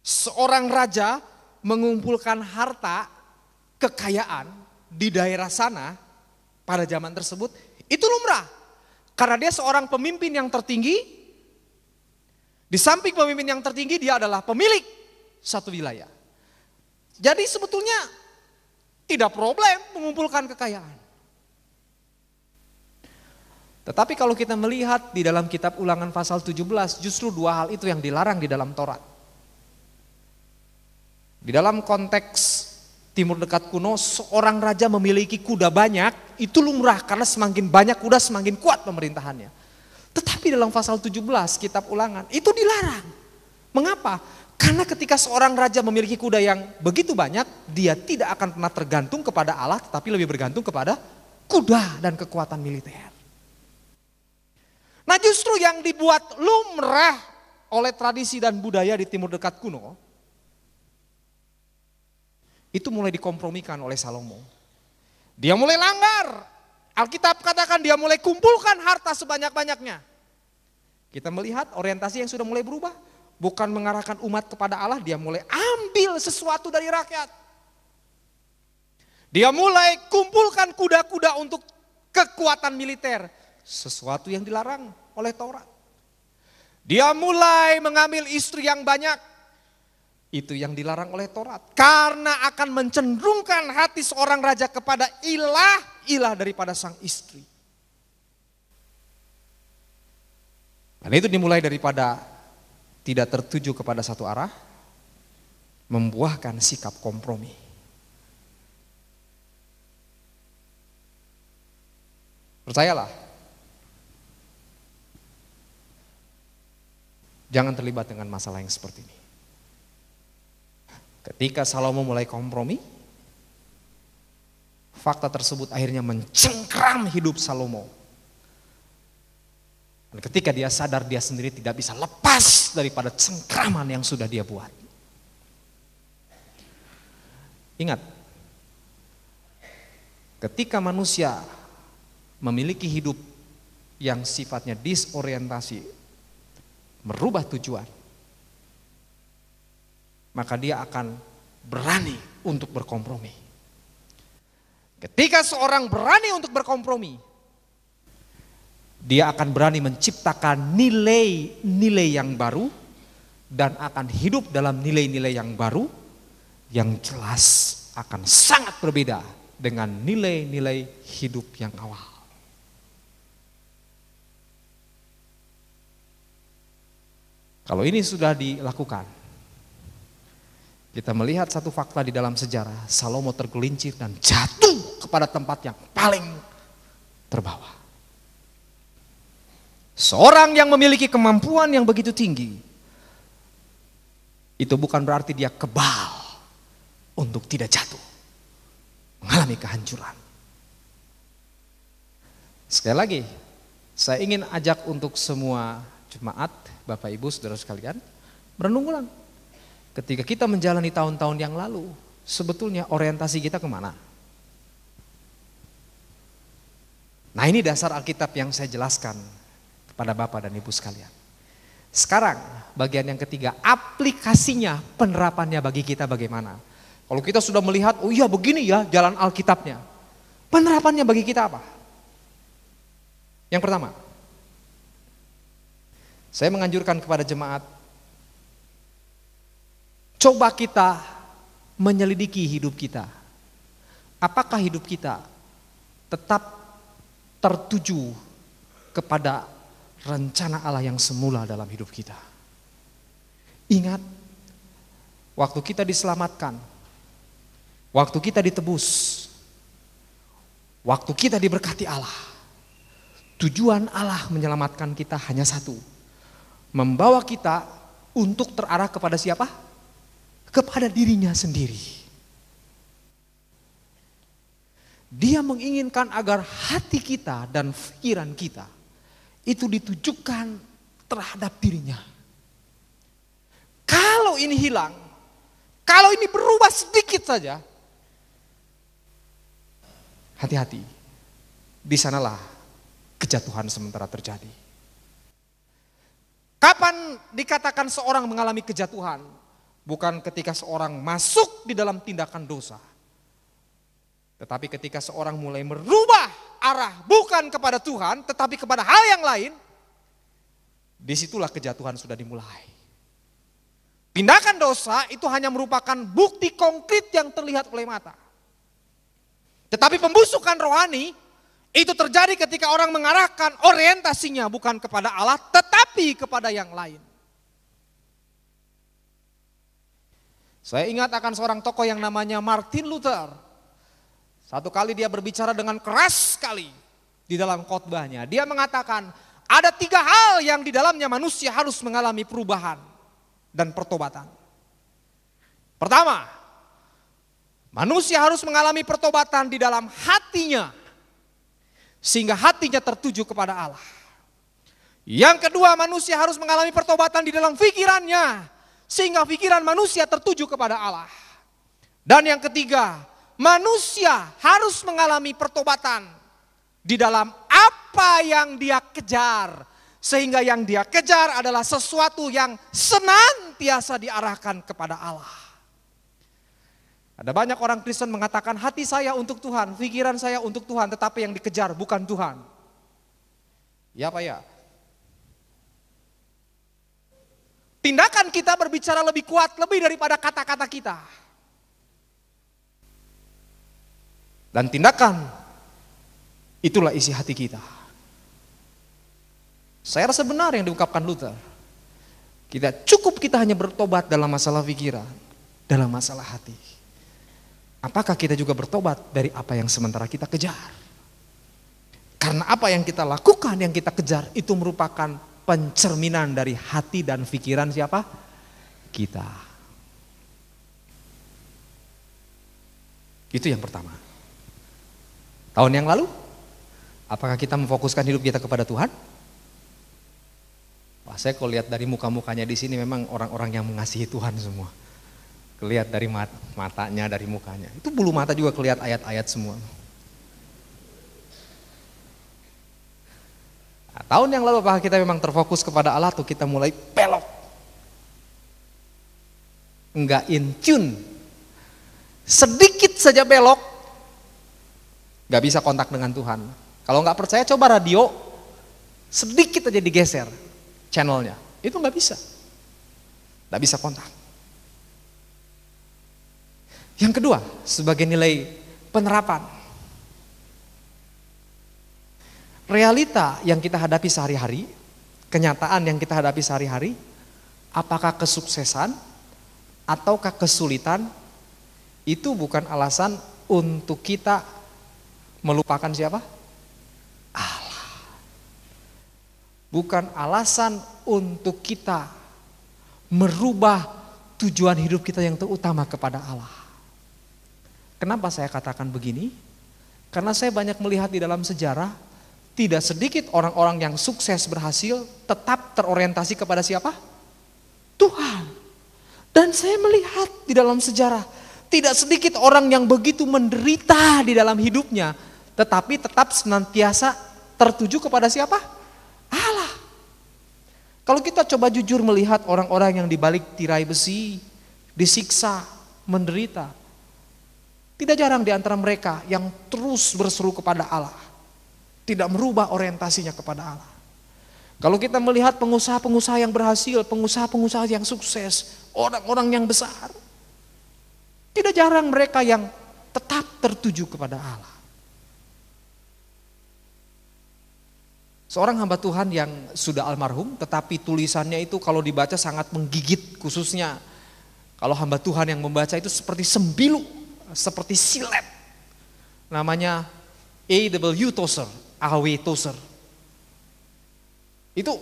Seorang raja mengumpulkan harta, kekayaan di daerah sana pada zaman tersebut itu lumrah. Karena dia seorang pemimpin yang tertinggi, di samping pemimpin yang tertinggi dia adalah pemilik satu wilayah. Jadi sebetulnya tidak problem mengumpulkan kekayaan. Tetapi kalau kita melihat di dalam kitab Ulangan pasal 17, justru dua hal itu yang dilarang di dalam Taurat. Di dalam konteks Timur Dekat kuno, seorang raja memiliki kuda banyak, itu lumrah karena semakin banyak kuda semakin kuat pemerintahannya. Tetapi dalam pasal 17 kitab Ulangan itu dilarang. Mengapa? Karena ketika seorang raja memiliki kuda yang begitu banyak, dia tidak akan pernah tergantung kepada Allah, tetapi lebih bergantung kepada kuda dan kekuatan militer. Nah, justru yang dibuat lumrah oleh tradisi dan budaya di Timur Dekat kuno, itu mulai dikompromikan oleh Salomo. Dia mulai langgar. Alkitab katakan dia mulai kumpulkan harta sebanyak-banyaknya. Kita melihat orientasi yang sudah mulai berubah. Bukan mengarahkan umat kepada Allah, dia mulai ambil sesuatu dari rakyat. Dia mulai kumpulkan kuda-kuda untuk kekuatan militer. Sesuatu yang dilarang oleh Taurat. Dia mulai mengambil istri yang banyak. Itu yang dilarang oleh Taurat. Karena akan mencenderungkan hati seorang raja kepada ilah daripada sang istri. Dan itu dimulai daripada tidak tertuju kepada satu arah, membuahkan sikap kompromi. Percayalah, jangan terlibat dengan masalah yang seperti ini. Ketika Salomo mulai kompromi, fakta tersebut akhirnya mencengkram hidup Salomo. Dan ketika dia sadar dia sendiri tidak bisa lepas daripada cengkraman yang sudah dia buat. Ingat, ketika manusia memiliki hidup yang sifatnya disorientasi, merubah tujuan, maka dia akan berani untuk berkompromi. Ketika seorang berani untuk berkompromi, dia akan berani menciptakan nilai-nilai yang baru dan akan hidup dalam nilai-nilai yang baru yang jelas akan sangat berbeda dengan nilai-nilai hidup yang awal. Kalau ini sudah dilakukan, kita melihat satu fakta di dalam sejarah, Salomo tergelincir dan jatuh kepada tempat yang paling terbawah. Seorang yang memiliki kemampuan yang begitu tinggi, itu bukan berarti dia kebal untuk tidak jatuh, mengalami kehancuran. Sekali lagi, saya ingin ajak untuk semua jemaat, Bapak Ibu, Saudara sekalian, merenung ulang. Ketika kita menjalani tahun-tahun yang lalu, sebetulnya orientasi kita kemana? Nah, ini dasar Alkitab yang saya jelaskan kepada Bapak dan Ibu sekalian. Sekarang bagian yang ketiga, aplikasinya, penerapannya bagi kita bagaimana. Kalau kita sudah melihat, oh iya begini ya jalan Alkitabnya. Penerapannya bagi kita apa? Yang pertama, saya menganjurkan kepada jemaat, coba kita menyelidiki hidup kita. Apakah hidup kita tetap tertuju kepada rencana Allah yang semula dalam hidup kita. Ingat, waktu kita diselamatkan, waktu kita ditebus, waktu kita diberkati Allah, tujuan Allah menyelamatkan kita hanya satu, membawa kita untuk terarah kepada siapa? Kepada dirinya sendiri. Dia menginginkan agar hati kita dan pikiran kita itu ditujukan terhadap dirinya. Kalau ini hilang, kalau ini berubah sedikit saja, hati-hati, di sanalah kejatuhan sementara terjadi. Kapan dikatakan seorang mengalami kejatuhan? Bukan ketika seorang masuk di dalam tindakan dosa, tetapi ketika seorang mulai merubah arah bukan kepada Tuhan, tetapi kepada hal yang lain, disitulah kejatuhan sudah dimulai. Tindakan dosa itu hanya merupakan bukti konkret yang terlihat oleh mata. Tetapi pembusukan rohani itu terjadi ketika orang mengarahkan orientasinya bukan kepada Allah, tetapi kepada yang lain. Saya ingat akan seorang tokoh yang namanya Martin Luther. Satu kali dia berbicara dengan keras sekali di dalam khotbahnya. Dia mengatakan ada 3 hal yang di dalamnya manusia harus mengalami perubahan dan pertobatan. Pertama, manusia harus mengalami pertobatan di dalam hatinya, sehingga hatinya tertuju kepada Allah. Yang kedua, manusia harus mengalami pertobatan di dalam pikirannya, sehingga pikiran manusia tertuju kepada Allah. Dan yang ketiga, manusia harus mengalami pertobatan di dalam apa yang dia kejar. Sehingga yang dia kejar adalah sesuatu yang senantiasa diarahkan kepada Allah. Ada banyak orang Kristen mengatakan hati saya untuk Tuhan, pikiran saya untuk Tuhan, tetapi yang dikejar bukan Tuhan. Ya Pak ya? Tindakan kita berbicara lebih kuat, lebih daripada kata-kata kita. Dan tindakan, itulah isi hati kita. Saya rasa benar yang diungkapkan Luther. Kita hanya bertobat dalam masalah pikiran, dalam masalah hati. Apakah kita juga bertobat dari apa yang sementara kita kejar? Karena apa yang kita lakukan, yang kita kejar, itu merupakan pencerminan dari hati dan pikiran siapa? Kita. Itu yang pertama. Tahun yang lalu, apakah kita memfokuskan hidup kita kepada Tuhan? Wah, saya kalau lihat dari muka-mukanya di sini memang orang-orang yang mengasihi Tuhan semua. Kelihat dari matanya, dari mukanya. Itu bulu mata juga kelihatan ayat-ayat semua. Nah, tahun yang lalu apakah kita memang terfokus kepada Allah atau kita mulai belok? Enggak in tune. Sedikit saja belok, gak bisa kontak dengan Tuhan. Kalau gak percaya coba radio, sedikit aja digeser channelnya. Itu gak bisa. Gak bisa kontak. Yang kedua, sebagai nilai penerapan. Realita yang kita hadapi sehari-hari, kenyataan yang kita hadapi sehari-hari, apakah kesuksesan ataukah kesulitan, itu bukan alasan untuk kita melupakan siapa? Allah. Bukan alasan untuk kita merubah tujuan hidup kita yang terutama kepada Allah. Kenapa saya katakan begini? Karena saya banyak melihat di dalam sejarah, tidak sedikit orang-orang yang sukses berhasil tetap terorientasi kepada siapa? Tuhan. Dan saya melihat di dalam sejarah, tidak sedikit orang yang begitu menderita di dalam hidupnya, tetapi tetap senantiasa tertuju kepada siapa? Allah. Kalau kita coba jujur melihat orang-orang yang dibalik tirai besi, disiksa, menderita, tidak jarang di antara mereka yang terus berseru kepada Allah, tidak merubah orientasinya kepada Allah. Kalau kita melihat pengusaha-pengusaha yang berhasil, pengusaha-pengusaha yang sukses, orang-orang yang besar, tidak jarang mereka yang tetap tertuju kepada Allah. Seorang hamba Tuhan yang sudah almarhum, tetapi tulisannya itu kalau dibaca sangat menggigit, khususnya kalau hamba Tuhan yang membaca itu seperti sembilu, seperti silet. Namanya A.W. Tozer, A.W. Tozer. Itu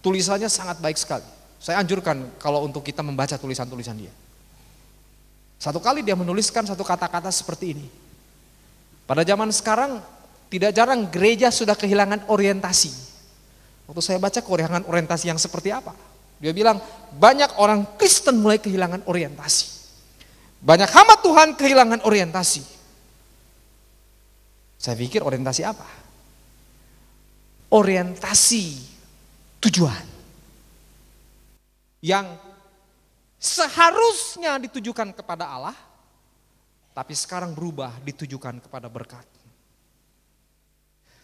tulisannya sangat baik sekali. Saya anjurkan kalau untuk kita membaca tulisan-tulisan dia. Satu kali dia menuliskan satu kata-kata seperti ini. Pada zaman sekarang tidak jarang gereja sudah kehilangan orientasi. Waktu saya baca kehilangan orientasi yang seperti apa? Dia bilang banyak orang Kristen mulai kehilangan orientasi. Banyak hamba Tuhan kehilangan orientasi. Saya pikir orientasi apa? Orientasi tujuan yang seharusnya ditujukan kepada Allah, tapi sekarang berubah ditujukan kepada berkat.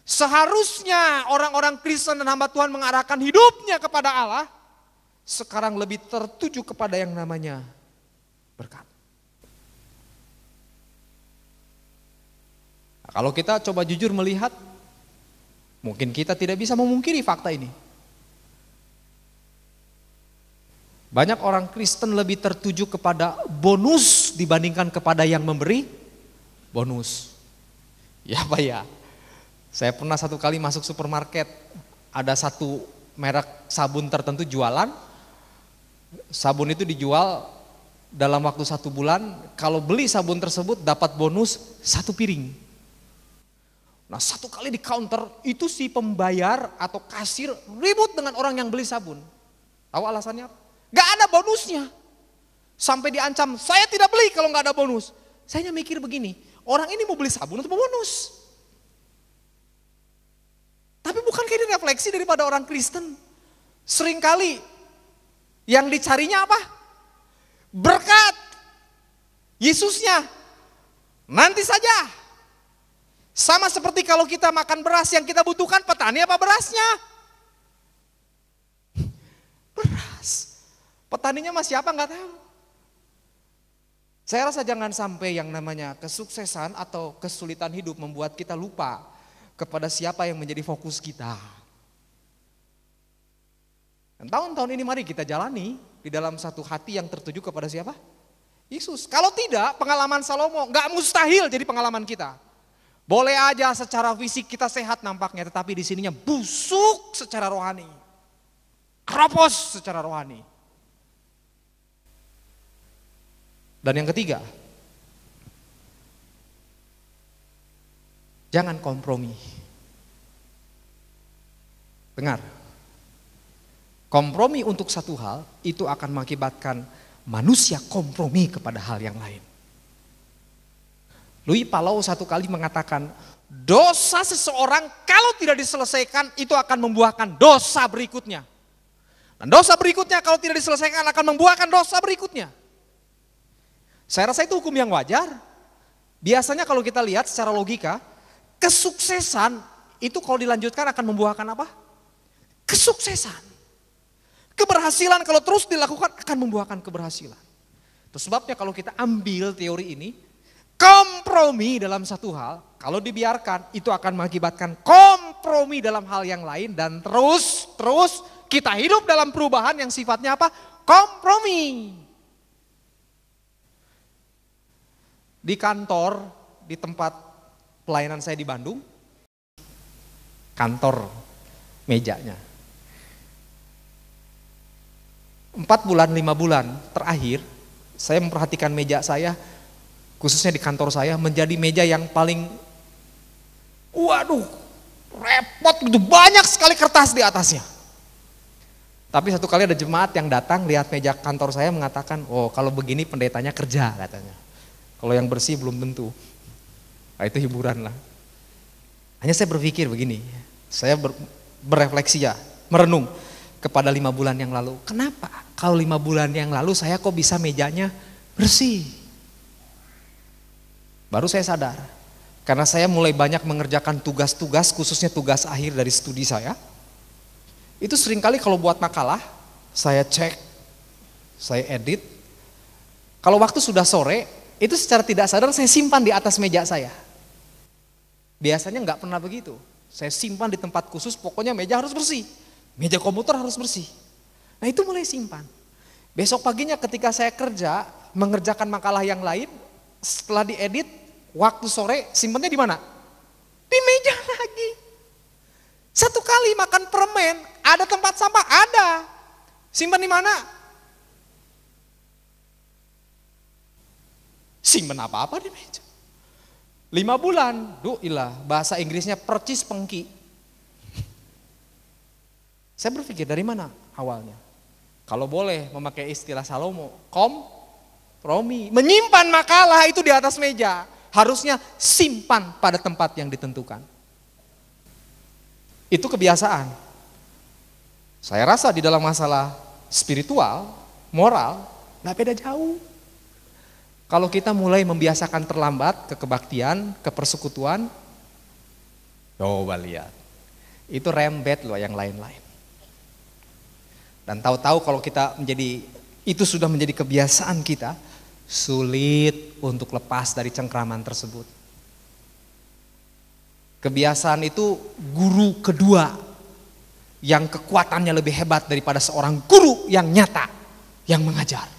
Seharusnya orang-orang Kristen dan hamba Tuhan mengarahkan hidupnya kepada Allah, sekarang lebih tertuju kepada yang namanya berkat. Nah, kalau kita coba jujur melihat, mungkin kita tidak bisa memungkiri fakta ini. Banyak orang Kristen lebih tertuju kepada bonus dibandingkan kepada yang memberi bonus. Ya Pak ya, saya pernah satu kali masuk supermarket, ada satu merek sabun tertentu jualan. Sabun itu dijual dalam waktu 1 bulan, kalau beli sabun tersebut dapat bonus 1 piring. Nah satu kali di counter itu si pembayar atau kasir ribut dengan orang yang beli sabun. Tahu alasannya apa? Gak ada bonusnya. Sampai diancam, saya tidak beli kalau gak ada bonus. Saya mikir begini, orang ini mau beli sabun atau mau bonus? Tapi bukankah ini refleksi daripada orang Kristen? Seringkali yang dicarinya apa? Berkat. Yesusnya. Nanti saja. Sama seperti kalau kita makan beras yang kita butuhkan, petani apa berasnya? Beras. Petaninya masih apa nggak tahu. Saya rasa jangan sampai yang namanya kesuksesan atau kesulitan hidup membuat kita lupa kepada siapa yang menjadi fokus kita. Dan tahun-tahun ini mari kita jalani di dalam satu hati yang tertuju kepada siapa? Yesus. Kalau tidak, pengalaman Salomo nggak mustahil jadi pengalaman kita. Boleh aja secara fisik kita sehat nampaknya, tetapi di sininya busuk secara rohani. Keropos secara rohani. Dan yang ketiga, jangan kompromi. Dengar, kompromi untuk satu hal itu akan mengakibatkan manusia kompromi kepada hal yang lain. Louis Palau satu kali mengatakan, dosa seseorang kalau tidak diselesaikan itu akan membuahkan dosa berikutnya. Dan dosa berikutnya kalau tidak diselesaikan akan membuahkan dosa berikutnya. Saya rasa itu hukum yang wajar. Biasanya kalau kita lihat secara logika, kesuksesan itu kalau dilanjutkan akan membuahkan apa? Kesuksesan. Keberhasilan kalau terus dilakukan akan membuahkan keberhasilan. Itu sebabnya kalau kita ambil teori ini, kompromi dalam satu hal, kalau dibiarkan itu akan mengakibatkan kompromi dalam hal yang lain dan terus kita hidup dalam perubahan yang sifatnya apa? Kompromi. Di kantor, di tempat pelayanan saya di Bandung, kantor mejanya. 4 bulan, 5 bulan terakhir, saya memperhatikan meja saya, khususnya di kantor saya, menjadi meja yang paling, repot gitu, banyak sekali kertas di atasnya. Tapi satu kali ada jemaat yang datang lihat meja kantor saya mengatakan, oh kalau begini pendetanya kerja katanya. Kalau yang bersih belum tentu. Nah, itu hiburan lah. Hanya saya berpikir begini, saya berefleksi ya, merenung kepada 5 bulan yang lalu. Kenapa kalau 5 bulan yang lalu saya kok bisa mejanya bersih? Baru saya sadar, karena saya mulai banyak mengerjakan tugas-tugas, khususnya tugas akhir dari studi saya. Itu seringkali kalau buat makalah, saya cek, saya edit. Kalau waktu sudah sore, itu secara tidak sadar saya simpan di atas meja saya. Biasanya nggak pernah begitu. Saya simpan di tempat khusus, pokoknya meja harus bersih. Meja komputer harus bersih. Nah itu mulai simpan. Besok paginya ketika saya kerja, mengerjakan makalah yang lain, setelah diedit, waktu sore simpannya di mana? Di meja lagi. Satu kali makan permen, ada tempat sampah? Ada. Simpan di mana? Simpan apa-apa di meja. 5 bulan, bahasa Inggrisnya percis pengki. Saya berpikir dari mana awalnya? Kalau boleh memakai istilah Salomo, kompromi. Menyimpan makalah itu di atas meja, harusnya simpan pada tempat yang ditentukan. Itu kebiasaan. Saya rasa di dalam masalah spiritual, moral, gak beda jauh. Kalau kita mulai membiasakan terlambat ke kebaktian, ke persekutuan, coba lihat. Itu rembet loh yang lain-lain. Dan tahu-tahu kalau kita itu sudah menjadi kebiasaan kita, sulit untuk lepas dari cengkraman tersebut. Kebiasaan itu guru kedua yang kekuatannya lebih hebat daripada seorang guru yang nyata, yang mengajar.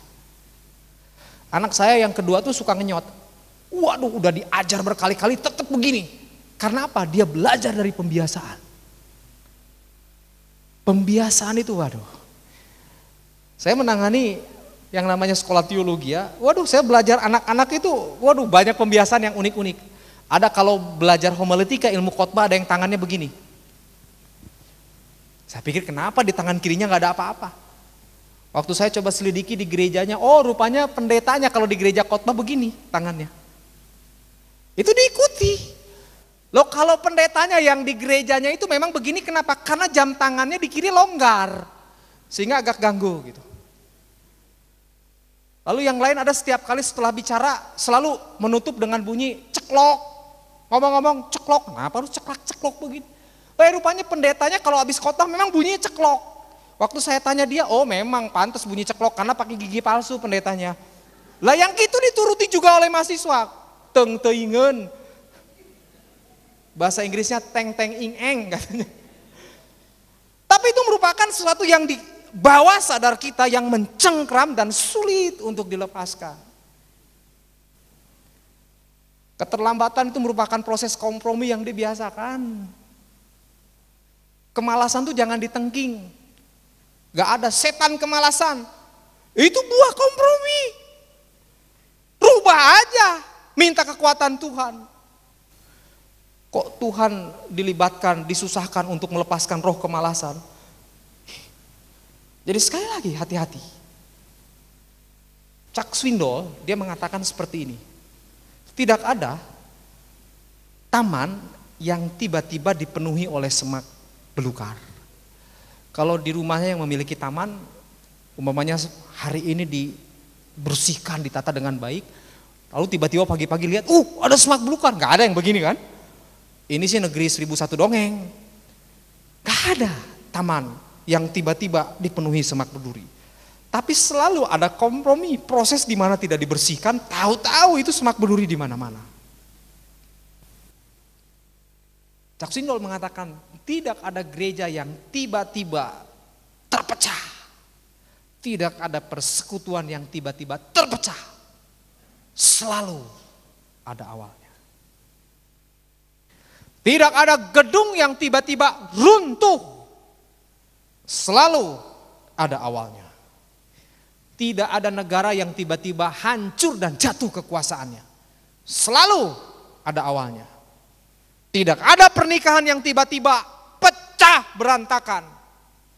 Anak saya yang kedua tuh suka ngenyot. Waduh, udah diajar berkali-kali tetap begini. Karena apa? Dia belajar dari pembiasaan. Pembiasaan itu waduh. Saya menangani yang namanya sekolah teologi ya. Waduh, saya belajar anak-anak itu, waduh banyak pembiasaan yang unik-unik. Ada kalau belajar homiletika, ilmu khotbah, ada yang tangannya begini. Saya pikir kenapa di tangan kirinya gak ada apa-apa. Waktu saya coba selidiki di gerejanya, oh rupanya pendetanya kalau di gereja khotbah begini tangannya. Itu diikuti. Loh kalau pendetanya yang di gerejanya itu memang begini kenapa? Karena jam tangannya di kiri longgar. Sehingga agak ganggu gitu. Lalu yang lain ada setiap kali setelah bicara selalu menutup dengan bunyi ceklok. Ngomong-ngomong ceklok, kenapa harus ceklok begini? Rupanya pendetanya kalau habis khotbah memang bunyinya ceklok. Waktu saya tanya dia, oh memang pantas bunyi ceklok karena pakai gigi palsu pendetanya. Lah yang gitu dituruti juga oleh mahasiswa. Teng teingen. Bahasa Inggrisnya teng teng ing eng katanya. Tapi itu merupakan sesuatu yang di bawah sadar kita yang mencengkram dan sulit untuk dilepaskan. Keterlambatan itu merupakan proses kompromi yang dibiasakan. Kemalasan itu jangan ditengking. Gak ada setan kemalasan. Itu buah kompromi. Rubah aja. Minta kekuatan Tuhan. Kok Tuhan dilibatkan, disusahkan untuk melepaskan roh kemalasan? Jadi sekali lagi hati-hati. Chuck Swindoll dia mengatakan seperti ini. Tidak ada taman yang tiba-tiba dipenuhi oleh semak belukar. Kalau di rumahnya yang memiliki taman, umpamanya hari ini dibersihkan, ditata dengan baik, lalu tiba-tiba pagi-pagi lihat, ada semak belukar, nggak ada yang begini kan? Ini sih negeri 1001 dongeng. Nggak ada taman yang tiba-tiba dipenuhi semak berduri. Tapi selalu ada kompromi, proses di mana tidak dibersihkan, tahu-tahu itu semak berduri di mana-mana. Chuck Swindoll mengatakan, tidak ada gereja yang tiba-tiba terpecah. Tidak ada persekutuan yang tiba-tiba terpecah. Selalu ada awalnya. Tidak ada gedung yang tiba-tiba runtuh. Selalu ada awalnya. Tidak ada negara yang tiba-tiba hancur dan jatuh kekuasaannya. Selalu ada awalnya. Tidak ada pernikahan yang tiba-tiba pecah berantakan.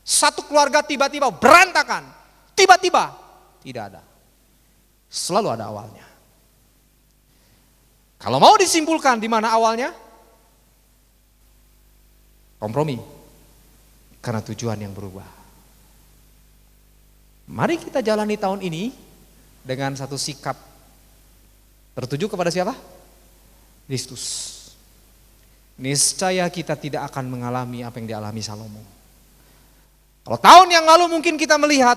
Satu keluarga tiba-tiba berantakan. Tiba-tiba tidak ada. Selalu ada awalnya. Kalau mau disimpulkan di mana awalnya? Kompromi. Karena tujuan yang berubah. Mari kita jalani tahun ini dengan satu sikap tertuju kepada siapa? Kristus. Niscaya kita tidak akan mengalami apa yang dialami Salomo. Kalau tahun yang lalu mungkin kita melihat,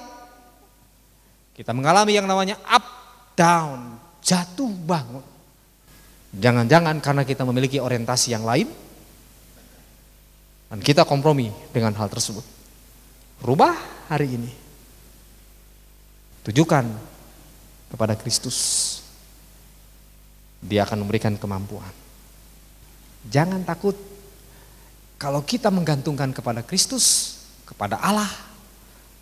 kita mengalami yang namanya up, down, jatuh bangun. Jangan-jangan karena kita memiliki orientasi yang lain, dan kita kompromi dengan hal tersebut. Rubah hari ini. Tujukan kepada Kristus. Dia akan memberikan kemampuan. Jangan takut. Kalau kita menggantungkan kepada Kristus, kepada Allah.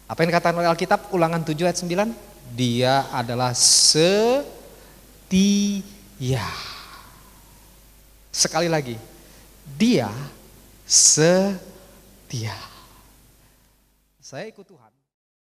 Apa yang dikatakan oleh Alkitab, Ulangan 7 ayat 9? Dia adalah setia. Sekali lagi, dia setia. Saya ikut Tuhan.